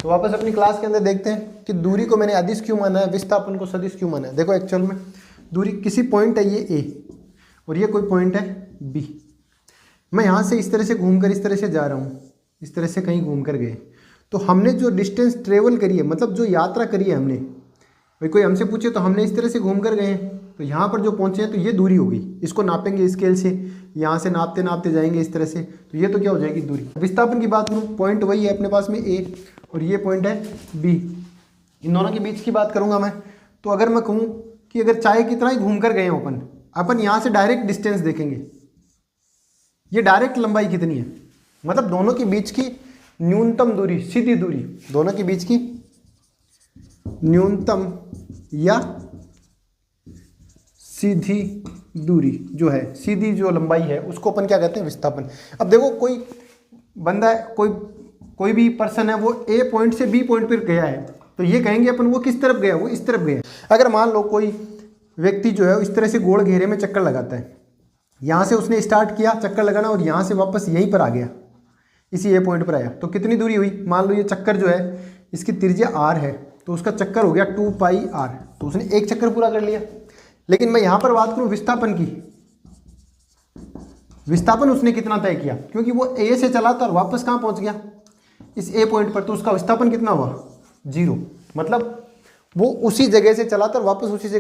तो वापस अपनी क्लास के अंदर देखते हैं कि दूरी को मैंने अदिश क्यों माना है, विस्थापन को सदिश क्यों माना है। देखो एक्चुअल में दूरी किसी पॉइंट है ये ए और ये कोई पॉइंट है बी। मैं यहाँ से इस तरह से घूमकर इस तरह से जा रहा हूँ, इस तरह से कहीं घूम कर गए, तो हमने जो डिस्टेंस ट्रेवल करी है, मतलब जो यात्रा करी है हमने, भाई कोई हमसे पूछे तो हमने इस तरह से घूम कर गए हैं, तो यहाँ पर जो पहुँचे हैं तो ये दूरी होगी। इसको नापेंगे स्केल से, यहाँ से नापते नापते जाएंगे इस तरह से, तो ये तो क्या हो जाएगी दूरी। विस्थापन की बात करूँ, पॉइंट वही है अपने पास में ए और ये पॉइंट है बी, इन दोनों के बीच की बात करूँगा मैं। तो अगर मैं कहूँ कि अगर चाहे कितना ही घूम कर गए हैं अपन यहाँ से डायरेक्ट डिस्टेंस देखेंगे, ये डायरेक्ट लंबाई कितनी है, मतलब दोनों के बीच की न्यूनतम दूरी, सीधी दूरी, दोनों के बीच की न्यूनतम या सीधी दूरी जो है, सीधी जो लंबाई है उसको अपन क्या कहते हैं, विस्थापन। अब देखो कोई बंदा है, कोई भी पर्सन है, वो ए पॉइंट से बी पॉइंट पर गया है, तो ये कहेंगे अपन वो किस तरफ गया, वो इस तरफ गया। अगर मान लो कोई व्यक्ति जो है इस तरह से गोल घेरे में चक्कर लगाता है, यहाँ से उसने स्टार्ट किया चक्कर लगाना और यहाँ से वापस यहीं पर आ गया, इसी ए पॉइंट पर आया, तो कितनी दूरी हुई। मान लो ये चक्कर जो है इसकी त्रिज्या आर है, तो उसका चक्कर हो गया 2πr, तो उसने एक चक्कर पूरा कर लिया। लेकिन मैं यहाँ पर बात करूँ विस्थापन की, विस्थापन उसने कितना तय किया, क्योंकि वो ए से चला था और वापस कहाँ पहुँच गया, इस ए पॉइंट पर, तो उसका विस्थापन कितना हुआ 0, मतलब वो उसी जगह से चला था और वापस उसी जगह